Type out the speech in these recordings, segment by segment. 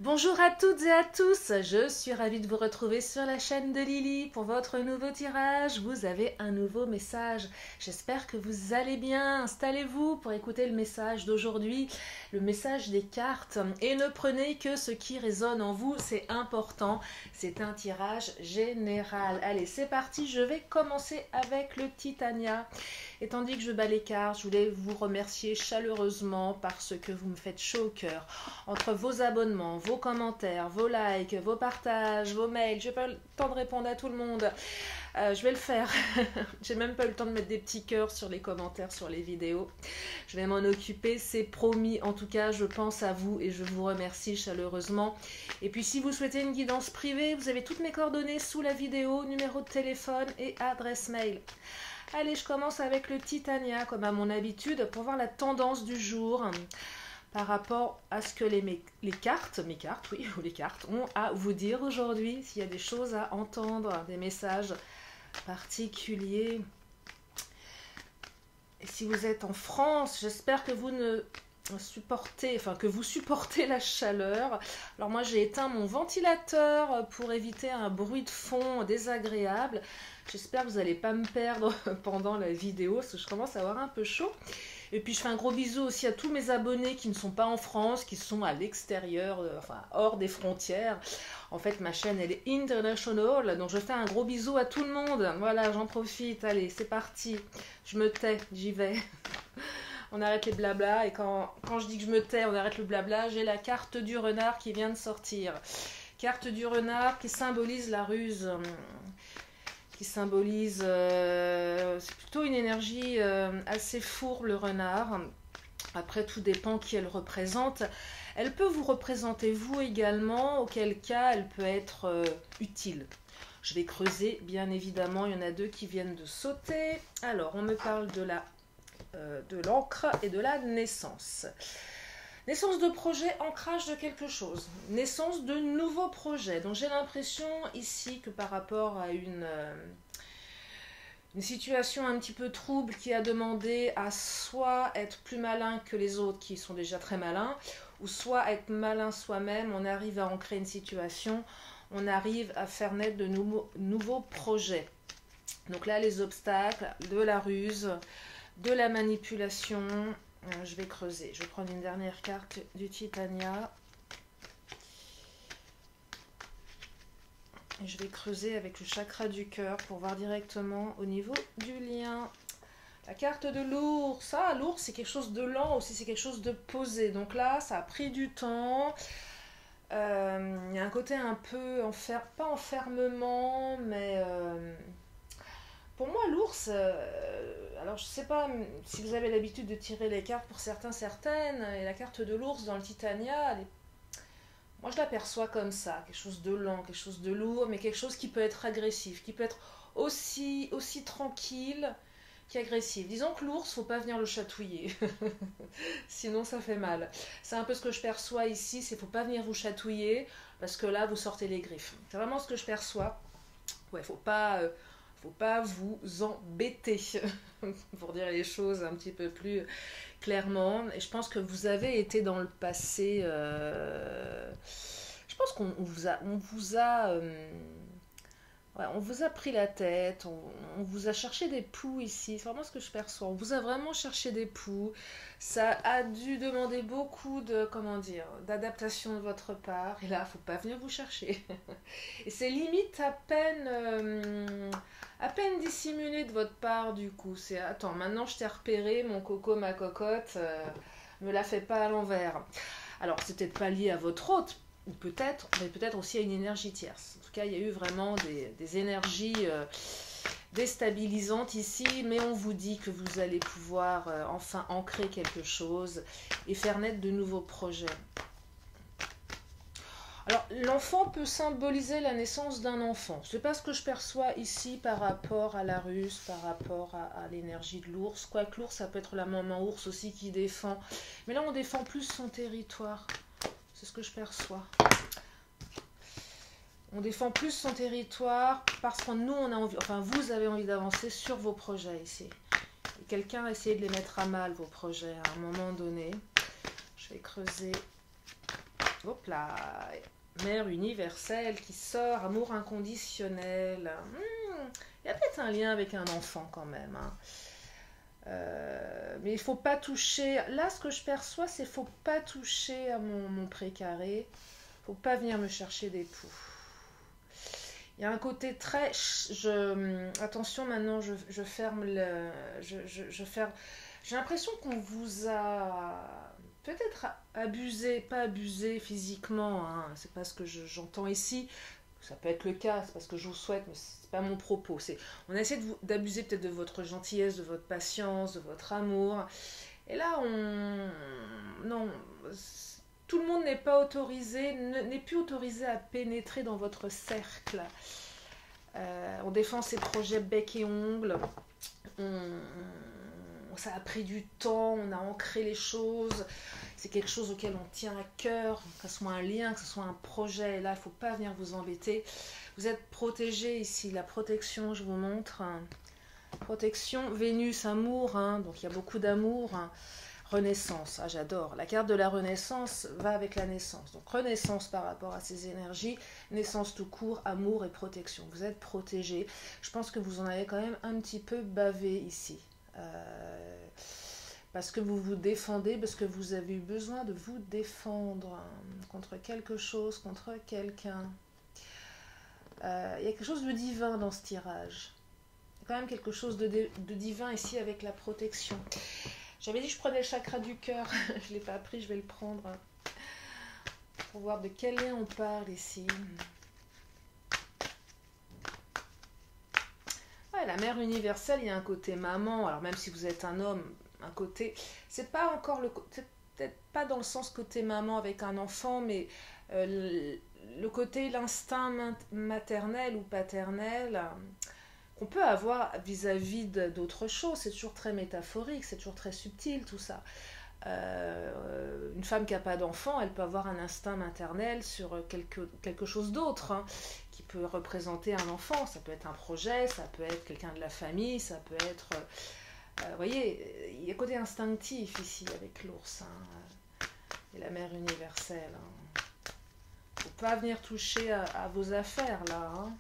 Bonjour à toutes et à tous, je suis ravie de vous retrouver sur la chaîne de Lily pour votre nouveau tirage. Vous avez un nouveau message, j'espère que vous allez bien. Installez-vous pour écouter le message d'aujourd'hui, le message des cartes. Et ne prenez que ce qui résonne en vous, c'est important, c'est un tirage général. Allez, c'est parti, je vais commencer avec le Titania. Et tandis que je bats les cartes, je voulais vous remercier chaleureusement parce que vous me faites chaud au cœur. Entre vos abonnements, vos commentaires, vos likes, vos partages, vos mails, je n'ai pas eu le temps de répondre à tout le monde. Je vais le faire. J'ai même pas eu le temps de mettre des petits cœurs sur les commentaires, sur les vidéos. Je vais m'en occuper, c'est promis. En tout cas, je pense à vous et je vous remercie chaleureusement. Et puis, si vous souhaitez une guidance privée, vous avez toutes mes coordonnées sous la vidéo, numéro de téléphone et adresse mail. Allez, je commence avec le Titania, comme à mon habitude, pour voir la tendance du jour par rapport à ce que les cartes ont à vous dire aujourd'hui, s'il y a des choses à entendre, des messages particuliers. Et si vous êtes en France, j'espère que vous supportez la chaleur. Alors moi j'ai éteint mon ventilateur pour éviter un bruit de fond désagréable. J'espère que vous n'allez pas me perdre pendant la vidéo parce que je commence à avoir un peu chaud. Et puis je fais un gros bisou aussi à tous mes abonnés qui ne sont pas en France, qui sont à l'extérieur, hors des frontières. En fait ma chaîne elle est international, donc je fais un gros bisou à tout le monde. Voilà, j'en profite, allez c'est parti. Je me tais, j'y vais. On arrête les blabla et quand je dis que je me tais, on arrête le blabla, j'ai la carte du renard qui vient de sortir. Carte du renard qui symbolise la ruse, qui symbolise, c'est plutôt une énergie assez fourbe le renard. Après tout dépend qui elle représente. Elle peut vous représenter vous également, auquel cas elle peut être utile. Je vais creuser bien évidemment, il y en a deux qui viennent de sauter. Alors on me parle de l'encre et de la naissance. Naissance de projet, ancrage de quelque chose. Naissance de nouveaux projets. Donc j'ai l'impression ici que par rapport à une situation un petit peu trouble qui a demandé à soit être plus malin que les autres qui sont déjà très malins, ou soit être malin soi-même, on arrive à ancrer une situation, on arrive à faire naître de nouveaux projets. Donc là les obstacles, de la ruse, de la manipulation, je vais creuser. Je vais prendre une dernière carte du Titania. Et je vais creuser avec le chakra du cœur pour voir directement au niveau du lien. La carte de l'ours. Ah, l'ours, c'est quelque chose de lent aussi, c'est quelque chose de posé. Donc là, ça a pris du temps. Il y a un côté un peu, pas enfermement, mais... Pour moi, l'ours, alors je ne sais pas si vous avez l'habitude de tirer les cartes pour certaines, et la carte de l'ours dans le Titania, moi je l'aperçois comme ça, quelque chose de lent, quelque chose de lourd, mais quelque chose qui peut être agressif, qui peut être aussi tranquille qu'agressif. Disons que l'ours, faut pas venir le chatouiller, sinon ça fait mal. C'est un peu ce que je perçois ici, c'est faut pas venir vous chatouiller, parce que là vous sortez les griffes. C'est vraiment ce que je perçois. Ouais, faut pas vous embêter, pour dire les choses un petit peu plus clairement. Et je pense que vous avez été dans le passé, je pense qu'on on vous a pris la tête, on vous a cherché des poux ici, c'est vraiment ce que je perçois. On vous a vraiment cherché des poux. Ça a dû demander beaucoup d'adaptation de votre part. Et là, il ne faut pas venir vous chercher. Et c'est limite à peine dissimulé de votre part du coup. C'est attends, maintenant je t'ai repéré, mon coco, ma cocotte, me la fais pas à l'envers. Alors, c'est peut-être pas lié à votre hôte, ou peut-être, mais peut-être aussi à une énergie tierce. En tout cas, il y a eu vraiment des énergies déstabilisantes ici, mais on vous dit que vous allez pouvoir enfin ancrer quelque chose et faire naître de nouveaux projets. Alors, l'enfant peut symboliser la naissance d'un enfant. C'est pas ce que je perçois ici par rapport à la ruse, par rapport à l'énergie de l'ours. Quoique l'ours, ça peut être la maman ours aussi qui défend. Mais là, on défend plus son territoire. C'est ce que je perçois. On défend plus son territoire parce que nous, on a envie, enfin, vous avez envie d'avancer sur vos projets ici. Quelqu'un a essayé de les mettre à mal, vos projets, à un moment donné. Je vais creuser Hop là, mère universelle qui sort, amour inconditionnel. Il y a peut-être un lien avec un enfant quand même. Hein. Mais il faut pas toucher. Là, ce que je perçois, c'est faut pas toucher à mon précaré. Faut pas venir me chercher des poux. Il y a un côté très. Attention, maintenant, je ferme le. Je ferme. J'ai l'impression qu'on vous a peut-être abusé, pas abusé physiquement. Hein, c'est pas ce que j'entends ici. Ça peut être le cas, c'est parce que je vous souhaite, mais c'est pas mon propos. On a essayé d'abuser peut-être de votre gentillesse, de votre patience, de votre amour. Et là, non, tout le monde n'est pas autorisé, n'est plus autorisé à pénétrer dans votre cercle. On défend ses projets bec et ongles. Ça a pris du temps, on a ancré les choses. C'est quelque chose auquel on tient à cœur, que ce soit un lien, que ce soit un projet. Et là, il ne faut pas venir vous embêter. Vous êtes protégé ici. La protection, je vous montre. Protection, Vénus, amour. Hein, donc, il y a beaucoup d'amour. Hein. Renaissance, ah, j'adore. La carte de la renaissance va avec la naissance. Donc, renaissance par rapport à ces énergies. Naissance tout court, amour et protection. Vous êtes protégé. Je pense que vous en avez quand même un petit peu bavé ici. Parce que vous vous défendez, parce que vous avez eu besoin de vous défendre contre quelque chose, contre quelqu'un. Il y a quelque chose de divin dans ce tirage. Il y a quand même quelque chose de divin ici avec la protection. J'avais dit que je prenais le chakra du cœur. Je ne l'ai pas pris, je vais le prendre. Pour voir de quel lien on parle ici. Ouais, la mère universelle, il y a un côté maman. Alors même si vous êtes un homme, un côté, c'est pas encore c'est peut-être pas dans le sens côté maman avec un enfant, mais le côté l'instinct maternel ou paternel qu'on peut avoir vis-à-vis d'autres choses. C'est toujours très métaphorique, c'est toujours très subtil tout ça. Une femme qui n'a pas d'enfant, elle peut avoir un instinct maternel sur quelque chose d'autre, hein, qui peut représenter un enfant. Ça peut être un projet, ça peut être quelqu'un de la famille, ça peut être... vous voyez, il y a un côté instinctif ici avec l'ours, hein, et la mère universelle. Hein. Faut pas venir toucher à vos affaires là, hein.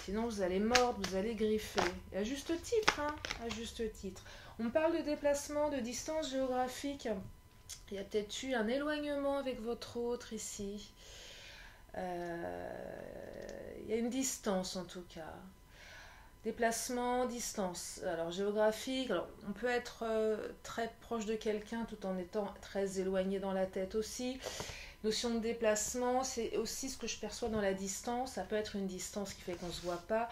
Sinon vous allez mordre, vous allez griffer. Et à juste titre, hein, à juste titre. On parle de déplacement, de distance géographique. Il y a peut-être eu un éloignement avec votre autre ici. Il y a une distance en tout cas. Déplacement, distance. Alors géographique, alors, on peut être très proche de quelqu'un tout en étant très éloigné dans la tête aussi. Notion de déplacement, c'est aussi ce que je perçois dans la distance. Ça peut être une distance qui fait qu'on ne se voit pas,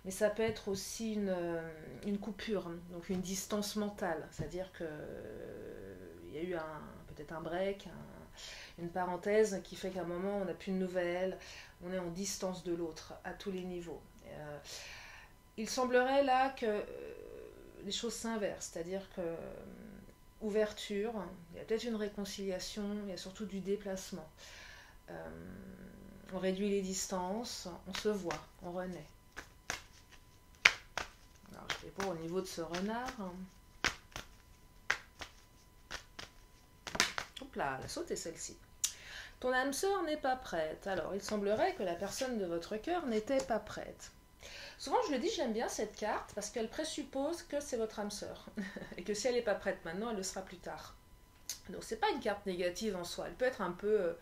mais ça peut être aussi une coupure, donc une distance mentale. C'est-à-dire qu'il y a eu peut-être un break, une parenthèse qui fait qu'à un moment, on n'a plus de nouvelles, on est en distance de l'autre à tous les niveaux. Il semblerait là que les choses s'inversent, c'est-à-dire que ouverture, il y a peut-être une réconciliation, il y a surtout du déplacement. On réduit les distances, on se voit, on renaît. Alors, je vais voir au niveau de ce renard. Hop là, la saute est celle-ci. Ton âme sœur n'est pas prête. Alors, il semblerait que la personne de votre cœur n'était pas prête. Souvent, je le dis, j'aime bien cette carte parce qu'elle présuppose que c'est votre âme sœur. Et que si elle n'est pas prête maintenant, elle le sera plus tard. Donc, c'est pas une carte négative en soi. Elle peut être un peu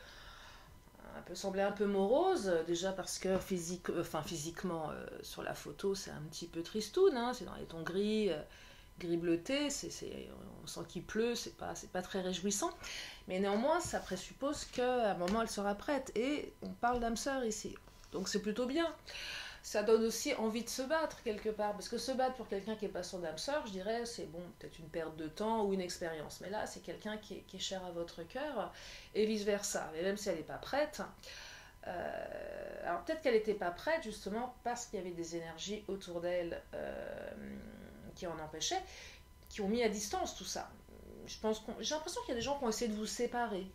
sembler un peu morose, déjà parce que physiquement, sur la photo, c'est un petit peu tristoun. Hein, c'est dans les tons gris, gris bleuté. On sent qu'il pleut, c'est pas très réjouissant. Mais néanmoins, ça présuppose qu'à un moment, elle sera prête. Et on parle d'âme sœur ici. Donc, c'est plutôt bien. Ça donne aussi envie de se battre quelque part, parce que se battre pour quelqu'un qui n'est pas son âme sœur, je dirais, c'est bon, peut-être une perte de temps ou une expérience, mais là, c'est quelqu'un qui est cher à votre cœur, et vice-versa, mais même si elle n'est pas prête, alors peut-être qu'elle n'était pas prête, justement, parce qu'il y avait des énergies autour d'elle qui en empêchaient, qui ont mis à distance tout ça. J'ai l'impression qu'il y a des gens qui ont essayé de vous séparer,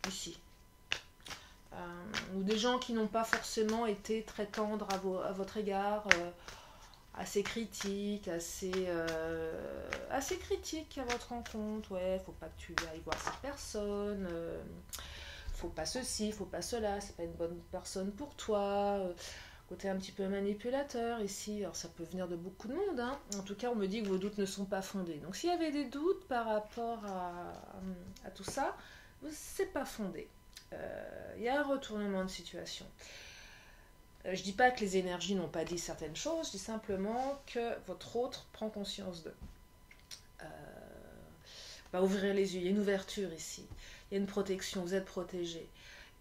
ici. Ou des gens qui n'ont pas forcément été très tendres à votre égard, assez critiques, assez critiques à votre rencontre. Ouais, faut pas que tu ailles voir cette personne, faut pas ceci, faut pas cela, c'est pas une bonne personne pour toi. Côté un petit peu manipulateur ici, alors ça peut venir de beaucoup de monde, hein. En tout cas on me dit que vos doutes ne sont pas fondés. Donc s'il y avait des doutes par rapport à tout ça, c'est pas fondé. Il y a un retournement de situation. Je dis pas que les énergies n'ont pas dit certaines choses, je dis simplement que votre autre prend conscience d'eux. Va ouvrir les yeux, il y a une ouverture ici, il y a une protection, vous êtes protégé.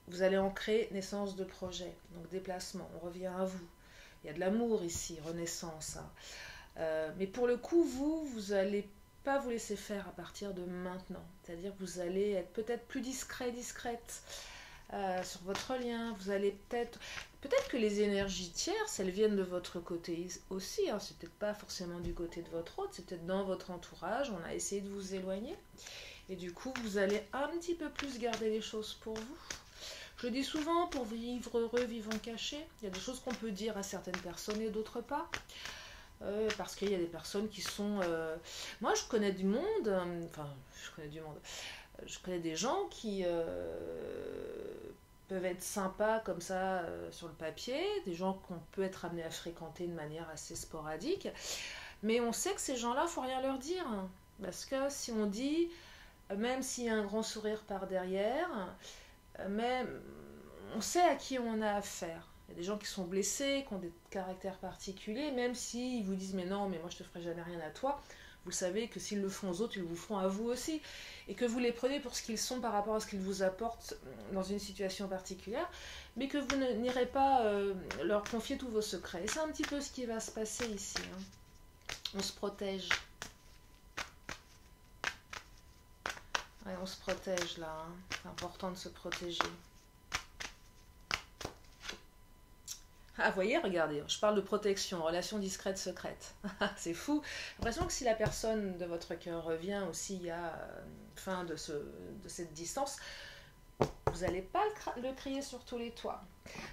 Vous allez ancrer naissance de projet, donc déplacement, on revient à vous. Il y a de l'amour ici, renaissance. Hein. Mais pour le coup, vous n'allez pas vous laisser faire à partir de maintenant. C'est-à-dire que vous allez être peut-être plus discrète sur votre lien. Vous allez peut-être que les énergies tierces, elles viennent de votre côté aussi. Hein. C'est peut-être pas forcément du côté de votre autre, c'est peut-être dans votre entourage. On a essayé de vous éloigner. Et du coup, vous allez un petit peu plus garder les choses pour vous. Je dis souvent, pour vivre heureux, vivant caché, il y a des choses qu'on peut dire à certaines personnes et d'autres pas. Parce qu'il y a des personnes qui sont... Moi, je connais du monde, je connais des gens qui peuvent être sympas comme ça sur le papier, des gens qu'on peut être amené à fréquenter de manière assez sporadique, mais on sait que ces gens-là, il ne faut rien leur dire. Parce que si on dit, même s'il y a un grand sourire par derrière... mais on sait à qui on a affaire. Il y a des gens qui sont blessés, qui ont des caractères particuliers, même s'ils vous disent mais non, mais moi je te ferai jamais rien à toi, vous savez que s'ils le font aux autres, ils vous feront à vous aussi, et que vous les prenez pour ce qu'ils sont par rapport à ce qu'ils vous apportent dans une situation particulière, mais que vous n'irez pas leur confier tous vos secrets. Et c'est un petit peu ce qui va se passer ici. Hein. On se protège. Ouais, on se protège là, hein. C'est important de se protéger. Ah, vous voyez, regardez, je parle de protection, relation discrète, secrète. C'est fou. J'ai l'impression que si la personne de votre cœur revient aussi, il y a fin de cette distance, vous n'allez pas le crier sur tous les toits.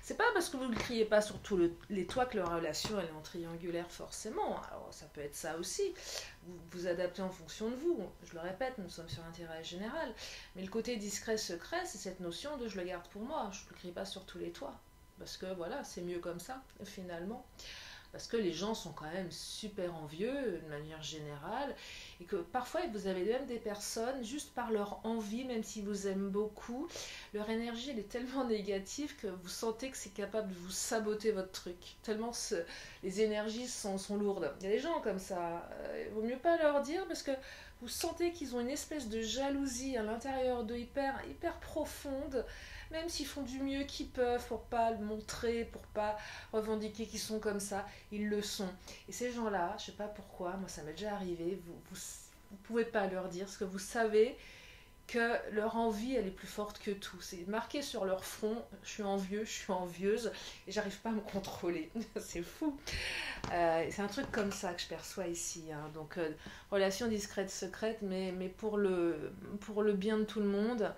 C'est pas parce que vous ne le criez pas sur tous les toits que la relation elle est en triangulaire forcément. Alors ça peut être ça aussi. Vous vous adaptez en fonction de vous. Je le répète, nous sommes sur un tirage général. Mais le côté discret, secret, c'est cette notion de je le garde pour moi. Je ne le crie pas sur tous les toits. Parce que voilà, c'est mieux comme ça, finalement. Parce que les gens sont quand même super envieux, de manière générale. Et que parfois, vous avez même des personnes, juste par leur envie, même s'ils vous aiment beaucoup, leur énergie, elle est tellement négative que vous sentez que c'est capable de vous saboter votre truc. Tellement les énergies sont lourdes. Il y a des gens comme ça. Il vaut mieux pas leur dire parce que vous sentez qu'ils ont une espèce de jalousie à l'intérieur d'eux hyper profonde. Même s'ils font du mieux qu'ils peuvent pour pas le montrer, pour pas revendiquer qu'ils sont comme ça, ils le sont. Et ces gens-là, je sais pas pourquoi, moi ça m'est déjà arrivé, vous pouvez pas leur dire, parce que vous savez que leur envie, elle est plus forte que tout. C'est marqué sur leur front, je suis envieux, je suis envieuse, et j'arrive pas à me contrôler. C'est fou. C'est un truc comme ça que je perçois ici. Hein. Donc, relation discrète, secrète, mais pour le bien de tout le monde.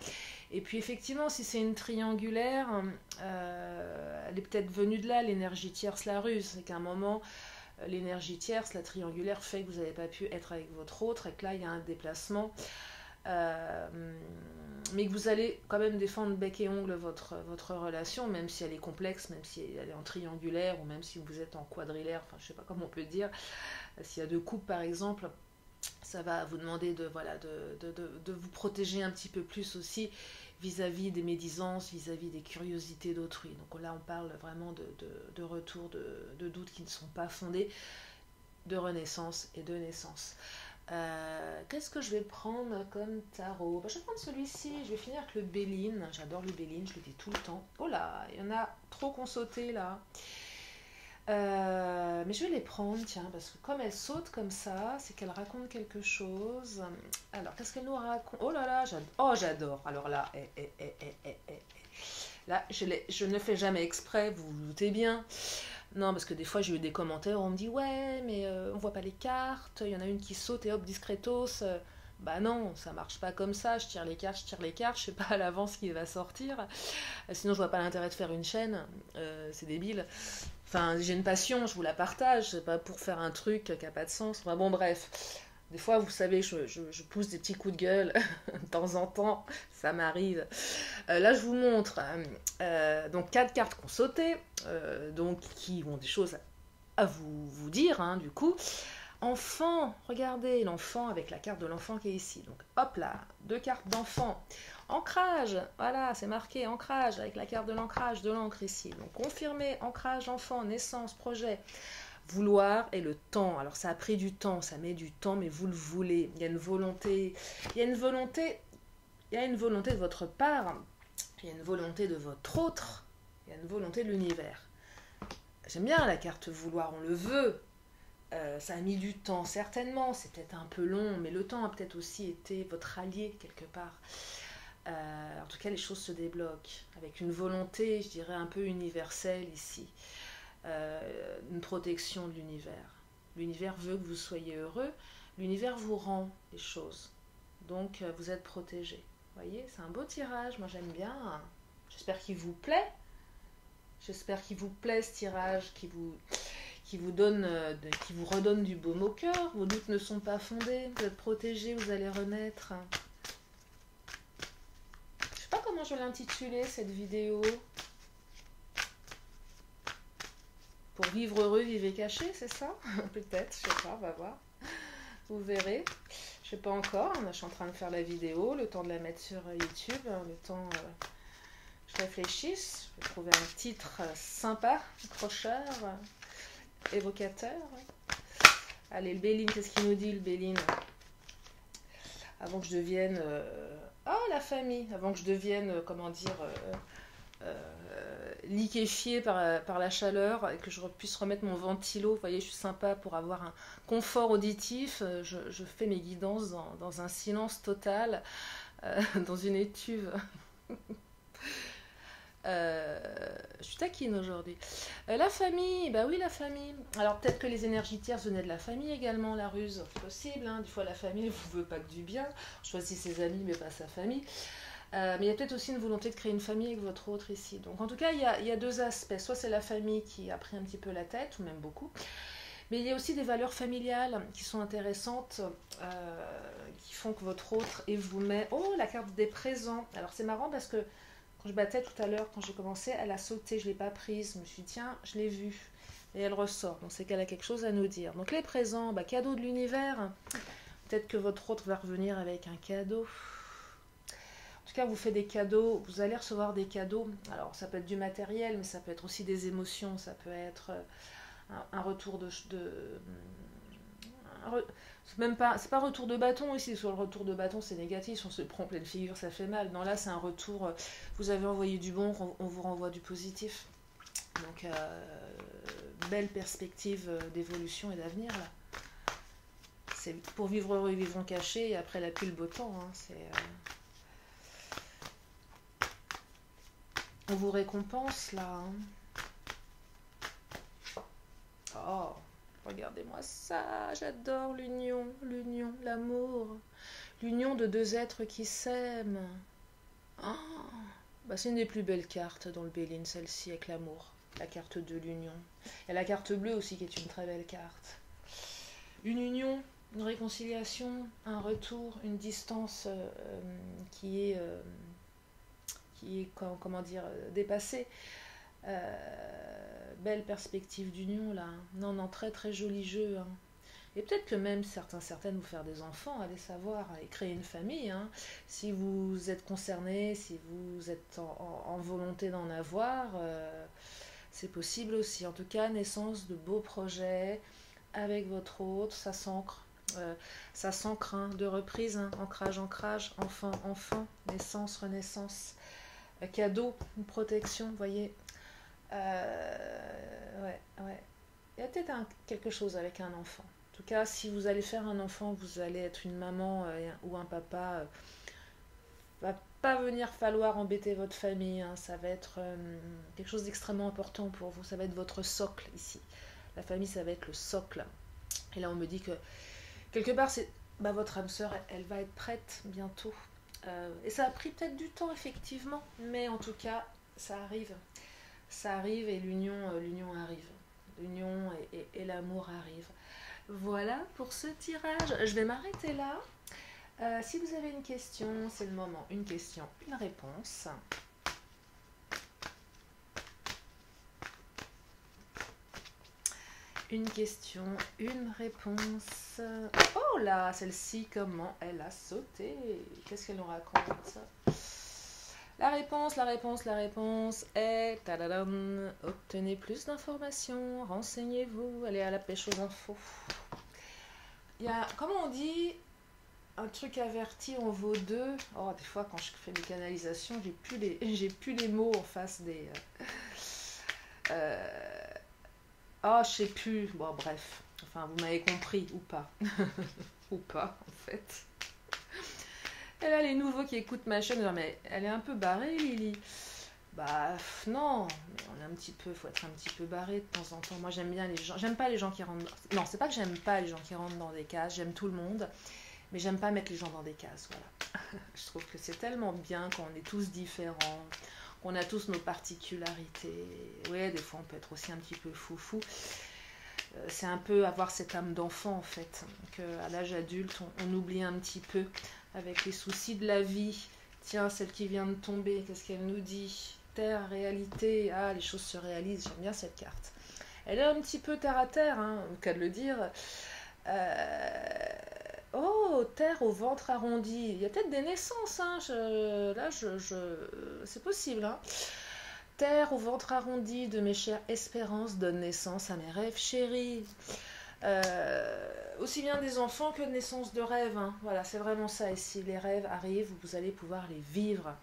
Et puis, effectivement, si c'est une triangulaire, elle est peut-être venue de là, l'énergie tierce, la ruse. C'est qu'à un moment, l'énergie tierce, la triangulaire, fait que vous n'avez pas pu être avec votre autre, et que là, il y a un déplacement. Mais que vous allez quand même défendre bec et ongle votre relation, même si elle est complexe, même si elle est en triangulaire, ou même si vous êtes en quadrilaire, enfin je sais pas comment on peut dire, s'il y a deux couples par exemple, ça va vous demander de vous protéger un petit peu plus aussi vis-à-vis des médisances, vis-à-vis des curiosités d'autrui. Donc là on parle vraiment de retour de doutes qui ne sont pas fondés, de renaissance et de naissance. Qu'est-ce que je vais prendre comme tarot? Je vais prendre celui-ci, je vais finir avec le Béline. J'adore le Béline, je le dis tout le temps. Oh là, il y en a trop qu'on sauté là. Mais je vais les prendre, tiens, parce que comme elle saute comme ça, c'est qu'elle raconte quelque chose. Alors, qu'est-ce qu'elle nous raconte? Oh là là, j'adore. Alors là, là, je ne fais jamais exprès, vous vous doutez bien. Non, parce que des fois j'ai eu des commentaires où on me dit ouais, mais on voit pas les cartes, il y en a une qui saute et hop, discretos. Bah non, ça marche pas comme ça, je tire les cartes, je sais pas à l'avance qui va sortir. Sinon je vois pas l'intérêt de faire une chaîne, c'est débile. Enfin, j'ai une passion, je vous la partage, c'est pas pour faire un truc qui a pas de sens. Enfin bon, bref. Des fois, vous savez, je pousse des petits coups de gueule de temps en temps, ça m'arrive. Là, je vous montre donc 4 cartes qu'on sauté, donc qui ont des choses à vous dire, hein, du coup. Enfant, regardez l'enfant avec la carte de l'enfant qui est ici. Donc hop là, 2 cartes d'enfant. Ancrage, voilà, c'est marqué ancrage avec la carte de l'ancrage, de l'encre ici. Donc confirmé, ancrage, enfant, naissance, projet. Vouloir et le temps. Alors ça a pris du temps, ça met du temps, mais vous le voulez. Il y a une volonté, il y a une volonté, il y a une volonté de votre part, il y a une volonté de votre autre, il y a une volonté de l'univers. J'aime bien la carte vouloir, on le veut. Ça a mis du temps, certainement, c'est peut-être un peu long, mais le temps a peut-être aussi été votre allié quelque part. En tout cas, les choses se débloquent avec une volonté, je dirais, un peu universelle ici. Une protection de l'univers. L'univers veut que vous soyez heureux, l'univers vous rend les choses. Donc, vous êtes protégé. Vous voyez, c'est un beau tirage, moi j'aime bien. J'espère qu'il vous plaît. J'espère qu'il vous plaît ce tirage, qui vous redonne du baume au cœur. Vos doutes ne sont pas fondés, vous êtes protégé, vous allez renaître. Je sais pas comment je vais l'intituler cette vidéo. Pour vivre heureux, vivez caché, c'est ça? Peut-être, je sais pas, on va voir. Vous verrez. Je sais pas encore, je suis en train de faire la vidéo, le temps de la mettre sur YouTube, le temps je réfléchisse, je vais trouver un titre sympa, accrocheur, évocateur. Allez, le Béline, qu'est-ce qu'il nous dit le Béline? Avant que je devienne... la famille, avant que je devienne, comment dire... liquéfié par la chaleur et que je puisse remettre mon ventilo. Vous voyez, je suis sympa pour avoir un confort auditif. Je fais mes guidances dans un silence total, dans une étuve. Je suis taquine aujourd'hui. La famille, bah oui, la famille. Alors peut-être que les énergies tierces venaient de la famille également, la ruse. C'est possible, hein. Des fois la famille ne vous veut pas que du bien. Choisit ses amis, mais pas sa famille. Mais il y a peut-être aussi une volonté de créer une famille avec votre autre ici. Donc en tout cas, il y a 2 aspects. Soit c'est la famille qui a pris un petit peu la tête, ou même beaucoup. Mais il y a aussi des valeurs familiales qui sont intéressantes, qui font que votre autre et vous met... Oh, la carte des présents. Alors c'est marrant parce que quand je battais tout à l'heure, quand j'ai commencé, elle a sauté, je ne l'ai pas prise. Je me suis dit, tiens, je l'ai vue. Et elle ressort. Donc c'est qu'elle a quelque chose à nous dire. Donc les présents, cadeau de l'univers. Peut-être que votre autre va revenir avec un cadeau. En tout cas, vous faites des cadeaux, vous allez recevoir des cadeaux. Alors, ça peut être du matériel, mais ça peut être aussi des émotions. Ça peut être un retour c'est pas retour de bâton ici. Sur le retour de bâton, c'est négatif. Si on se prend en pleine figure, ça fait mal. Non, là, c'est un retour. Vous avez envoyé du bon, on vous renvoie du positif. Donc, belle perspective d'évolution et d'avenir, là. C'est pour vivre heureux et vivre caché. Et après la pluie, le beau temps, hein, on vous récompense là. Oh, regardez-moi ça, j'adore l'union, l'amour. L'union de 2 êtres qui s'aiment. Oh, c'est une des plus belles cartes dans le Béline, celle-ci, avec l'amour. La carte de l'union. Il y a la carte bleue aussi qui est une très belle carte. Une union, une réconciliation, un retour, une distance qui est comment dire, dépassée. Belle perspective d'union là. Non, très très joli jeu. Hein. Et peut-être que même certaines vous faire des enfants, allez savoir, et créer une famille. Hein. Si vous êtes concerné, si vous êtes en volonté d'en avoir, c'est possible aussi. En tout cas, naissance de beaux projets avec votre autre, ça s'ancre. Hein, de reprise, hein. Ancrage, enfant, naissance, renaissance. Cadeau, une protection, vous voyez. Ouais. Il y a peut-être quelque chose avec un enfant. En tout cas, si vous allez faire un enfant, vous allez être une maman ou un papa. Va pas venir falloir embêter votre famille. Hein. Ça va être quelque chose d'extrêmement important pour vous. Ça va être votre socle ici. La famille, ça va être le socle. Et là, on me dit que quelque part, c'est votre âme sœur, elle va être prête bientôt. Et ça a pris peut-être du temps, effectivement. Mais en tout cas, ça arrive. Ça arrive et l'union arrive. L'union et l'amour arrivent. Voilà pour ce tirage. Je vais m'arrêter là. Si vous avez une question, c'est le moment. Une question, une réponse. Une question, une réponse. Oh là, celle-ci, comment elle a sauté? Qu'est-ce qu'elle nous raconte? La réponse est... Tadadam, obtenez plus d'informations, renseignez-vous, allez à la pêche aux infos. Il y a, comment on dit, un truc averti en vaut deux. Oh, des fois, quand je fais des canalisations, j'ai plus les mots en face des... oh, je sais plus. Bon, bref. Enfin, vous m'avez compris, ou pas. Ou pas, en fait. Et là, les nouveaux qui écoutent ma chaîne, genre, mais elle est un peu barrée, Lily. Bah, non, mais on est un petit peu, faut être un petit peu barré de temps en temps. Moi, j'aime bien les gens, j'aime pas les gens qui rentrent. Non, c'est pas que j'aime pas les gens qui rentrent dans des cases, j'aime tout le monde, mais j'aime pas mettre les gens dans des cases, voilà. Je trouve que c'est tellement bien qu'on est tous différents, qu'on a tous nos particularités. Ouais, des fois, on peut être aussi un petit peu foufou. C'est un peu avoir cette âme d'enfant, en fait, qu'à l'âge adulte, on oublie un petit peu avec les soucis de la vie. Tiens, celle qui vient de tomber, qu'est-ce qu'elle nous dit? Terre, réalité, ah, les choses se réalisent, j'aime bien cette carte. Elle est un petit peu terre à terre, hein, au cas de le dire. Oh, terre au ventre arrondi. Il y a peut-être des naissances, hein. C'est possible, hein. Terre au ventre arrondi de mes chères espérances donne naissance à mes rêves chéris. Aussi bien des enfants que de naissance de rêves, hein. Voilà, c'est vraiment ça. Et si les rêves arrivent, vous allez pouvoir les vivre.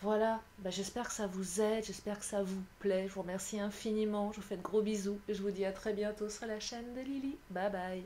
Voilà, bah, j'espère que ça vous aide, j'espère que ça vous plaît. Je vous remercie infiniment, je vous fais de gros bisous et je vous dis à très bientôt sur la chaîne de Lily. Bye bye.